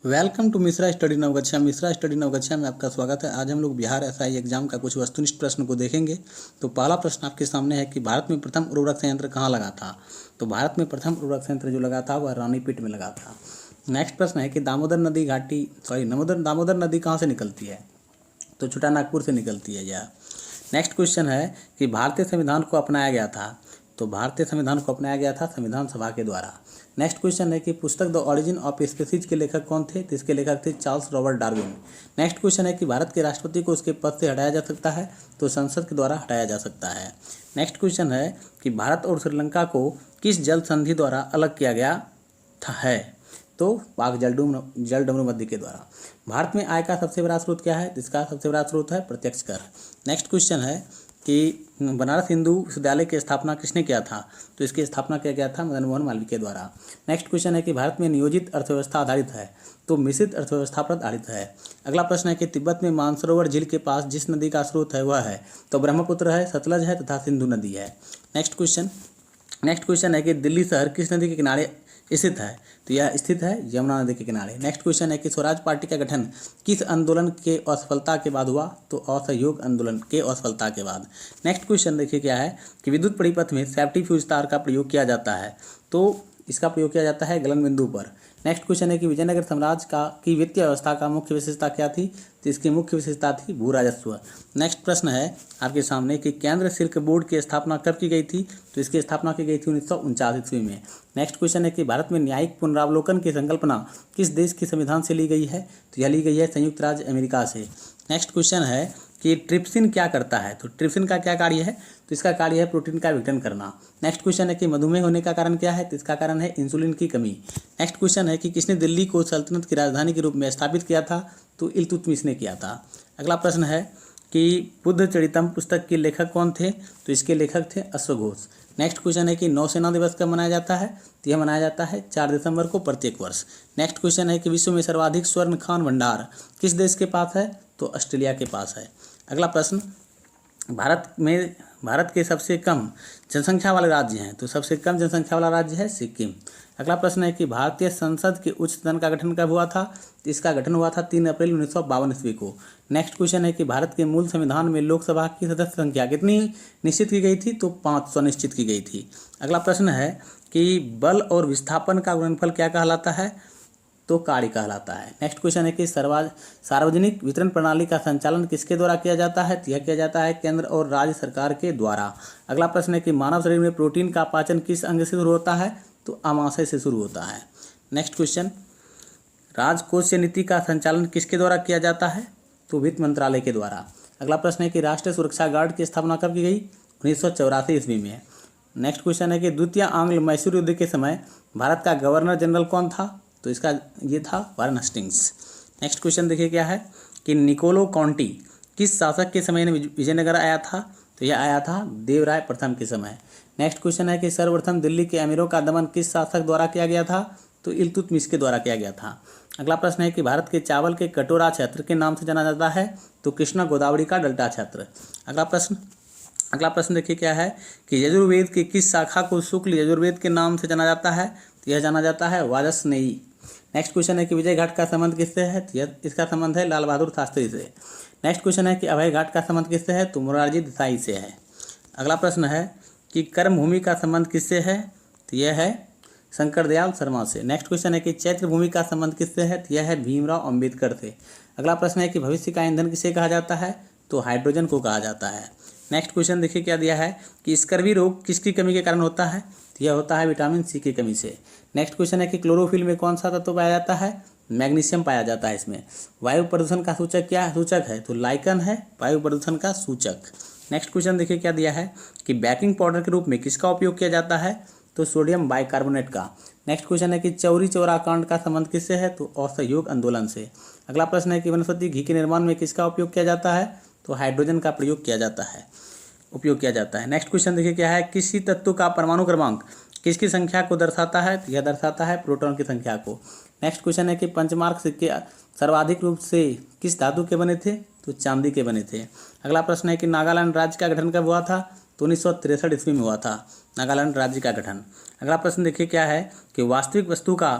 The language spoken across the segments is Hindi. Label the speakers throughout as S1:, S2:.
S1: Welcome to Mishra study Naugachia. Mishra study Naugachia में आपका स्वागत है। आज हम लोग बिहार एसआई एग्जाम का कुछ वस्तुनिष्ठ प्रश्न को देखेंगे। तो पहला प्रश्न आपके सामने है कि भारत में प्रथम उर्वरक संयंत्र कहाँ लगा था। तो भारत में प्रथम उर्वरक संयंत्र जो लगा था वह रानीपीठ में लगा था। नेक्स्ट प्रश्न है कि दामोदर नदी कहाँ से निकलती है। तो छोटा नागपुर से निकलती है यह। नेक्स्ट क्वेश्चन है कि भारतीय संविधान को अपनाया गया था। तो भारतीय संविधान को अपनाया गया था संविधान सभा के द्वारा। नेक्स्ट क्वेश्चन है कि पुस्तक द ओरिजिन ऑफ स्पीसीज के लेखक कौन थे। तो इसके लेखक थे Charles Robert Darwin. Next question है कि भारत के राष्ट्रपति को उसके पद से हटाया जा सकता है। तो संसद के द्वारा हटाया जा सकता है। नेक्स्ट क्वेश्चन है कि भारत और श्रीलंका को किस जल संधि द्वारा अलग किया गया था है। तो पाक जलडमरू मध्य के द्वारा। भारत में आय का सबसे बड़ा स्रोत क्या है। इसका सबसे बड़ा स्रोत है प्रत्यक्ष कर। नेक्स्ट क्वेश्चन है कि बनारस हिंदू विश्वविद्यालय की स्थापना किसने किया था। तो इसकी स्थापना किया गया था मदन मोहन मालवीय के द्वारा। नेक्स्ट क्वेश्चन है कि भारत में नियोजित अर्थव्यवस्था आधारित है। तो मिश्रित अर्थव्यवस्था पर आधारित है। अगला प्रश्न है कि तिब्बत में मानसरोवर झील के पास जिस नदी का स्रोत है वह है। तो ब्रह्मपुत्र है, सतलज है तथा सिंधु नदी है। नेक्स्ट क्वेश्चन है कि दिल्ली शहर किस नदी के किनारे स्थित है। तो यह स्थित है यमुना नदी के किनारे। नेक्स्ट क्वेश्चन है कि स्वराज पार्टी का गठन किस आंदोलन के असफलता के बाद हुआ। तो असहयोग आंदोलन के असफलता के बाद। नेक्स्ट क्वेश्चन देखिए क्या है कि विद्युत परिपथ में सेफ्टी फ्यूज तार का प्रयोग किया जाता है। तो इसका प्रयोग किया जाता है गलन बिंदु पर। नेक्स्ट क्वेश्चन है कि विजयनगर साम्राज्य की वित्तीय व्यवस्था का मुख्य विशेषता क्या थी। तो इसकी मुख्य विशेषता थी भू राजस्व। नेक्स्ट प्रश्न है आपके सामने कि केंद्र शुल्क बोर्ड की स्थापना कब की गई थी। तो इसकी स्थापना की गई थी 1949 ईस्वी में। नेक्स्ट क्वेश्चन है कि भारत में न्यायिक पुनरावलोकन की संकल्पना किस देश के संविधान से ली गई है। तो यह ली गई है संयुक्त राज्य अमेरिका से। नेक्स्ट क्वेश्चन है कि ट्रिप्सिन क्या करता है। तो ट्रिप्सिन का क्या कार्य है। तो इसका कार्य है प्रोटीन का विघटन करना। नेक्स्ट क्वेश्चन है कि मधुमेह होने का कारण क्या है। तो इसका कारण है इंसुलिन की कमी। नेक्स्ट क्वेश्चन है कि किसने दिल्ली को सल्तनत की राजधानी के रूप में स्थापित किया था। तो इल्तुतमिश ने किया था। अगला प्रश्न है कि बुद्ध चरितम पुस्तक के लेखक कौन थे। तो इसके लेखक थे अश्वघोष। नेक्स्ट क्वेश्चन है कि नौसेना दिवस कब मनाया जाता है। तो यह मनाया जाता है 4 दिसंबर को प्रत्येक वर्ष। नेक्स्ट क्वेश्चन है कि विश्व में सर्वाधिक स्वर्ण खान भंडार किस देश के पास है। तो ऑस्ट्रेलिया के पास है। अगला प्रश्न, भारत के सबसे कम जनसंख्या वाले राज्य हैं। तो सबसे कम जनसंख्या वाला राज्य है सिक्किम। अगला प्रश्न है कि भारतीय संसद के उच्च सदन का गठन कब हुआ था। तो इसका गठन हुआ था 3 अप्रैल 1952 ईस्वी को। नेक्स्ट क्वेश्चन है कि भारत के मूल संविधान में लोकसभा की सदस्य संख्या कितनी निश्चित की गई थी। तो 500 निश्चित की गई थी। अगला प्रश्न है कि बल और विस्थापन का गुणनफल क्या कहलाता है। तो कार्य कहलाता है। नेक्स्ट क्वेश्चन है कि सार्वजनिक वितरण प्रणाली का संचालन किसके द्वारा किया जाता है। तो यह किया जाता है केंद्र और राज्य सरकार के द्वारा। अगला प्रश्न है कि मानव शरीर में प्रोटीन का पाचन किस अंग से शुरू होता है। तो आमाशय से शुरू होता है। नेक्स्ट क्वेश्चन, राजकोषीय नीति का संचालन किसके द्वारा किया जाता है। तो वित्त मंत्रालय के द्वारा। अगला प्रश्न है कि राष्ट्रीय सुरक्षा गार्ड की स्थापना कब की गई। 1984 ईस्वी में। नेक्स्ट क्वेश्चन है कि द्वितीय आंग्ल मैसूर युद्ध के समय भारत का गवर्नर जनरल कौन था। तो इसका ये था वारेन हेस्टिंग्स। नेक्स्ट क्वेश्चन देखिए क्या है कि निकोलो काउंटी किस शासक के समय में विजयनगर आया था। तो यह आया था देवराय प्रथम के समय। नेक्स्ट क्वेश्चन है कि सर्वप्रथम दिल्ली के अमीरों का दमन किस शासक द्वारा किया गया था। तो इल्तुतमिश के द्वारा किया गया था। अगला प्रश्न है कि भारत के चावल के कटोरा क्षेत्र के नाम से जाना जाता है। तो कृष्णा गोदावरी का डेल्टा क्षेत्र। अगला प्रश्न देखिए क्या है कि यजुर्वेद की किस शाखा को शुक्ल यजुर्वेद के नाम से जाना जाता है। तो यह जाना जाता है वाजस्नेयी। नेक्स्ट क्वेश्चन है कि विजय घाट का संबंध किससे है। तो इसका संबंध है लाल बहादुर शास्त्री से। नेक्स्ट क्वेश्चन है कि अभय घाट का संबंध किससे है। तो मोरारजी देसाई से है। अगला प्रश्न है कि कर्म भूमि का संबंध किससे है। तो यह है शंकर दयाल शर्मा से। नेक्स्ट क्वेश्चन है कि चैत्र भूमि का संबंध किससे है। तो यह है भीमराव अंबेडकर से। अगला प्रश्न है कि भविष्य का ईंधन किसे कहा जाता है। तो हाइड्रोजन को कहा जाता है। नेक्स्ट क्वेश्चन देखिए क्या दिया है कि स्कर्वी रोग किसकी कमी के कारण होता है। तो यह होता है विटामिन सी की कमी से। नेक्स्ट क्वेश्चन है कि क्लोरोफिल में कौन सा तत्व पाया जाता है। मैग्नीशियम पाया जाता है इसमें। वायु प्रदूषण का सूचक क्या सूचक है। तो लाइकन है वायु प्रदूषण का सूचक। नेक्स्ट क्वेश्चन देखिए क्या दिया है कि बेकिंग पाउडर के रूप में किसका उपयोग किया जाता है। तो सोडियम बाइकार्बोनेट का। नेक्स्ट क्वेश्चन है कि चौरी चौरा कांड का संबंध किससे है। तो असहयोग आंदोलन से। अगला प्रश्न है कि वनस्पति घी के निर्माण में किसका उपयोग किया जाता है। तो हाइड्रोजन का उपयोग किया जाता है। नेक्स्ट क्वेश्चन देखिए क्या है, किसी तत्व का परमाणु क्रमांक किसकी संख्या को दर्शाता है। तो यह दर्शाता है प्रोटॉन की संख्या को। नेक्स्ट क्वेश्चन है कि पंचमार्क सिक्के सर्वाधिक रूप से किस धातु के बने थे। तो चांदी के बने थे। अगला प्रश्न है कि नागालैंड राज्य का गठन कब हुआ था। तो 1963 ईस्वी में हुआ था नागालैंड राज्य का गठन। अगला प्रश्न देखिए क्या है कि वास्तविक वस्तु का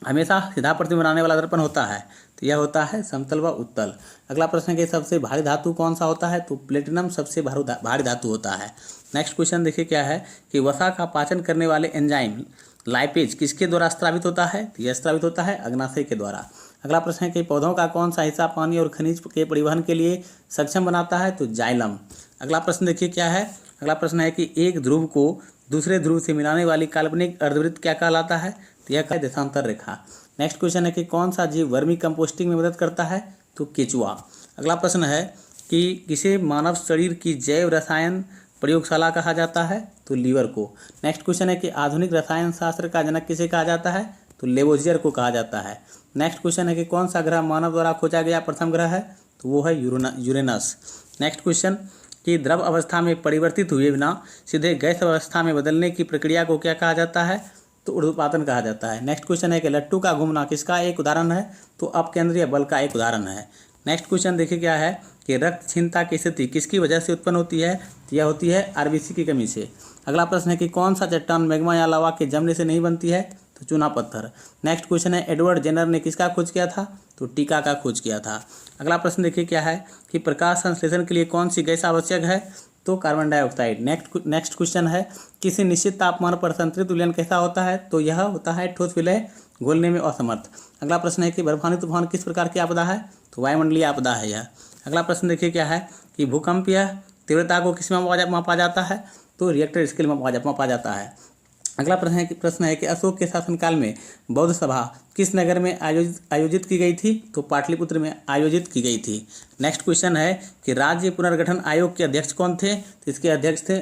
S1: हमेशा सीधा प्रतिबिंब बनाने वाला दर्पण होता है? तो यह होता है समतल व उत्तल। अगला प्रश्न है कि सबसे भारी धातु कौन सा होता है? तो प्लेटिनम सबसे भारी धातु होता है। नेक्स्ट क्वेश्चन देखिए क्या है कि वसा का पाचन करने वाले एंजाइम लाइपेज किसके द्वारा स्रावित होता है? तो यह स्रावित होता है अग्नाशय के द्वारा। अगला प्रश्न है कि पौधों का कौन सा हिस्सा पानी और खनिज के परिवहन के लिए सक्षम बनाता है? तो जाइलम। अगला प्रश्न देखिए क्या है, अगला प्रश्न है कि एक ध्रुव को दूसरे ध्रुव से मिलाने वाली काल्पनिक अर्धवृत्त क्या कहलाता है? तो यह है देशांतर रेखा। नेक्स्ट क्वेश्चन है कि कौन सा जीव वर्मी कंपोस्टिंग में मदद करता है? तो केचुआ। अगला प्रश्न है कि किसे मानव शरीर की जैव रसायन प्रयोगशाला कहा जाता है? तो लीवर को। नेक्स्ट क्वेश्चन है कि आधुनिक रसायन शास्त्र का जनक किसे कहा जाता है? तो लेवोजियर को कहा जाता है। नेक्स्ट क्वेश्चन है कि कौन सा ग्रह मानव द्वारा खोजा गया प्रथम ग्रह है? तो वो है यूरेनस। नेक्स्ट क्वेश्चन कि द्रव अवस्था में परिवर्तित हुए बिना सीधे गैस अवस्था में बदलने की प्रक्रिया को क्या कहा जाता है? तो ऊर्ध्वपातन कहा जाता है। नेक्स्ट क्वेश्चन है कि लट्टू का घूमना किसका एक उदाहरण है? तो अपकेंद्रीय बल का एक उदाहरण है। नेक्स्ट क्वेश्चन देखिए क्या है कि रक्तहीनता की स्थिति किसकी वजह से उत्पन्न होती है? तो यह होती है आरबीसी की कमी से। अगला प्रश्न है कि कौन सा चट्टान मैग्मा या लावा के जमने से नहीं बनती है? तो चूना पत्थर। नेक्स्ट क्वेश्चन है एडवर्ड जेनर ने किसका खोज किया था? तो टीका का खोज किया था। अगला प्रश्न देखिए क्या है कि प्रकाश संश्लेषण के लिए कौन सी गैस आवश्यक है? तो कार्बन डाइऑक्साइड। नेक्स्ट क्वेश्चन है किसी निश्चित तापमान पर संतृप्त विलयन कैसा होता है? तो यह होता है ठोस विलय घोलने में असमर्थ। अगला प्रश्न है कि बर्फानी तूफान किस प्रकार की आपदा है? तो वायुमंडलीय आपदा है यह। अगला प्रश्न देखिए क्या है कि भूकंपीय तीव्रता को किस में मापा जाता है? तो रिएक्टर स्केल में मापा जाता है। अगला प्रश्न है कि अशोक के शासनकाल में बौद्ध सभा किस नगर में आयोजित की गई थी? तो पाटलिपुत्र में आयोजित की गई थी। नेक्स्ट क्वेश्चन है कि राज्य पुनर्गठन आयोग के अध्यक्ष कौन थे? तो इसके अध्यक्ष थे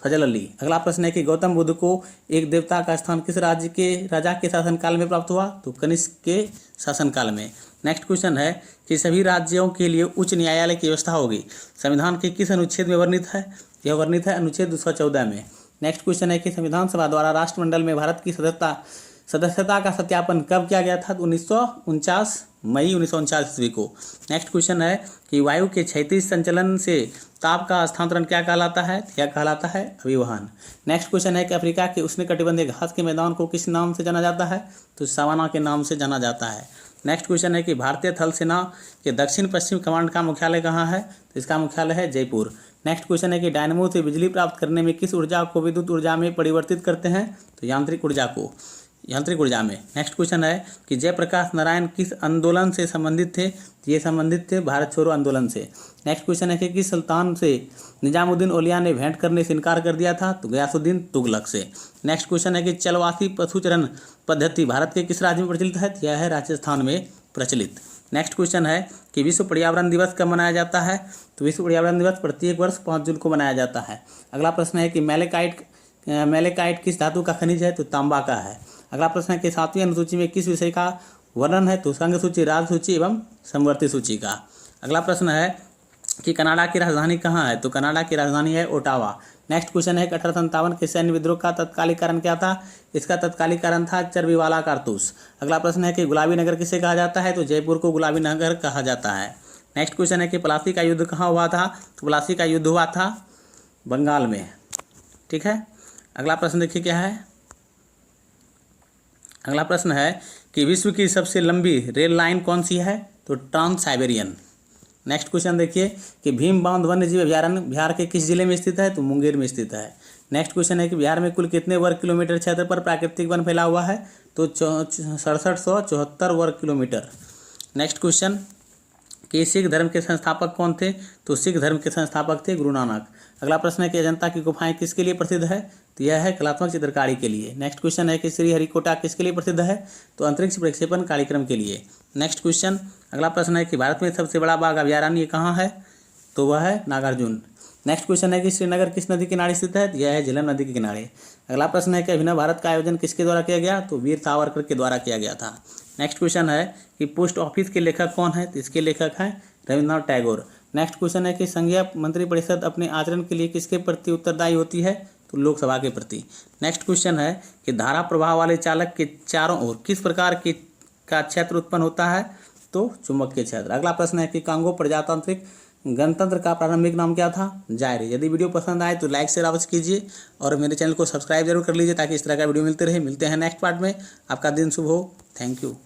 S1: फजल अली। अगला प्रश्न है कि गौतम बुद्ध को एक देवता का स्थान किस राज्य के राजा के शासनकाल में प्राप्त हुआ? तो कनिष्क के शासनकाल में। नेक्स्ट क्वेश्चन है कि सभी राज्यों के लिए उच्च न्यायालय की व्यवस्था होगी संविधान के किस अनुच्छेद में वर्णित है? यह वर्णित है अनुच्छेद 214 में। नेक्स्ट क्वेश्चन है कि संविधान सभा द्वारा राष्ट्रमंडल में भारत की सदस्यता का सत्यापन कब किया गया था? 1949 मई 1949 ईस्वी को। नेक्स्ट क्वेश्चन है कि वायु के क्षैतिज संचलन से ताप का स्थानांतरण क्या कहलाता है? यह कहलाता है अभिवहन। नेक्स्ट क्वेश्चन है कि अफ्रीका के उष्णकटिबंधीय घास के मैदान को किस नाम से जाना जाता है? तो सवाना के नाम से जाना जाता है। नेक्स्ट क्वेश्चन है कि भारतीय थल सेना के दक्षिण पश्चिम कमांड का मुख्यालय कहाँ है? तो इसका मुख्यालय है जयपुर। नेक्स्ट क्वेश्चन है कि डायनेमो से बिजली प्राप्त करने में किस ऊर्जा को विद्युत ऊर्जा में परिवर्तित करते हैं? तो यांत्रिक ऊर्जा में। नेक्स्ट क्वेश्चन है कि जयप्रकाश नारायण किस आंदोलन से संबंधित थे? ये संबंधित थे भारत छोड़ो आंदोलन से। नेक्स्ट क्वेश्चन है कि किस सुल्तान से निजामुद्दीन औलिया ने भेंट करने से इनकार कर दिया था? तो गयासुद्दीन तुगलक से। नेक्स्ट क्वेश्चन है कि चलवासी पशुचरण पद्धति भारत के किस राज्य में प्रचलित है? यह है राजस्थान में प्रचलित। नेक्स्ट क्वेश्चन है कि विश्व पर्यावरण दिवस कब मनाया जाता है? तो विश्व पर्यावरण दिवस प्रत्येक वर्ष 5 जून को मनाया जाता है। अगला प्रश्न है कि मैलेकाइट किस धातु का खनिज है? तो तांबा का है। अगला प्रश्न है कि 7वीं अनुसूची में किस विषय का वर्णन है? तो संघ सूची, राज्य सूची एवं समवर्ती सूची का। अगला प्रश्न है कि कनाडा की राजधानी कहाँ है? तो कनाडा की राजधानी है ओटावा। नेक्स्ट क्वेश्चन है कि 1857 के सैन्य विद्रोह का तत्कालिक कारण क्या था? इसका तत्कालिक कारण था चर्बी वाला कारतूस। अगला प्रश्न है कि गुलाबी नगर किसे कहा जाता है? तो जयपुर को गुलाबी नगर कहा जाता है। नेक्स्ट क्वेश्चन है कि प्लासी का युद्ध कहाँ हुआ था? तो प्लासी का युद्ध हुआ था बंगाल में। ठीक है। अगला प्रश्न देखिए क्या है, अगला प्रश्न है कि विश्व की सबसे लंबी रेल लाइन कौन सी है? तो ट्रांस साइबेरियन। नेक्स्ट क्वेश्चन देखिए कि भीम बांध वन्यजीव अभयारण्य बिहार के किस जिले में स्थित है? तो मुंगेर में स्थित है। नेक्स्ट क्वेश्चन है कि बिहार में कुल कितने वर्ग किलोमीटर क्षेत्र पर प्राकृतिक वन फैला हुआ है? तो 6774 वर्ग किलोमीटर। नेक्स्ट क्वेश्चन कि सिख धर्म के संस्थापक कौन थे? तो सिख धर्म के संस्थापक थे गुरु नानक। अगला प्रश्न है कि अजंता की गुफाएं किसके लिए प्रसिद्ध है? तो यह है कलात्मक चित्रकारी के लिए। नेक्स्ट क्वेश्चन है कि श्रीहरिकोटा किसके लिए प्रसिद्ध है? तो अंतरिक्ष प्रक्षेपण कार्यक्रम के लिए। नेक्स्ट क्वेश्चन, अगला प्रश्न है कि भारत में सबसे बड़ा बाघ अभयारण्य कहाँ है? तो वह है नागार्जुन। नेक्स्ट क्वेश्चन है कि श्रीनगर किस नदी के किनारे स्थित है? यह है झेलम नदी के किनारे। अगला प्रश्न है कि अभिनव भारत का आयोजन किसके द्वारा किया गया? तो वीर सावरकर के द्वारा किया गया था। नेक्स्ट क्वेश्चन है कि पोस्ट ऑफिस के लेखक कौन है? तो इसके लेखक हैं रविन्द्रनाथ टैगोर। नेक्स्ट क्वेश्चन है कि संघीय मंत्रिपरिषद अपने आचरण के लिए किसके प्रति उत्तरदायी होती है? तो लोकसभा के प्रति। नेक्स्ट क्वेश्चन है कि धारा प्रवाह वाले चालक के चारों ओर किस प्रकार का क्षेत्र उत्पन्न होता है? तो चुंबकीय क्षेत्र। अगला प्रश्न है कि कांगो प्रजातांत्रिक गणतंत्र का प्रारंभिक नाम क्या था? जायरे। यदि वीडियो पसंद आए तो लाइक शेयर अवश्य कीजिए और मेरे चैनल को सब्सक्राइब जरूर कर लीजिए ताकि इस तरह का वीडियो मिलते रहे। मिलते हैं नेक्स्ट पार्ट में। आपका दिन शुभ हो। Thank you.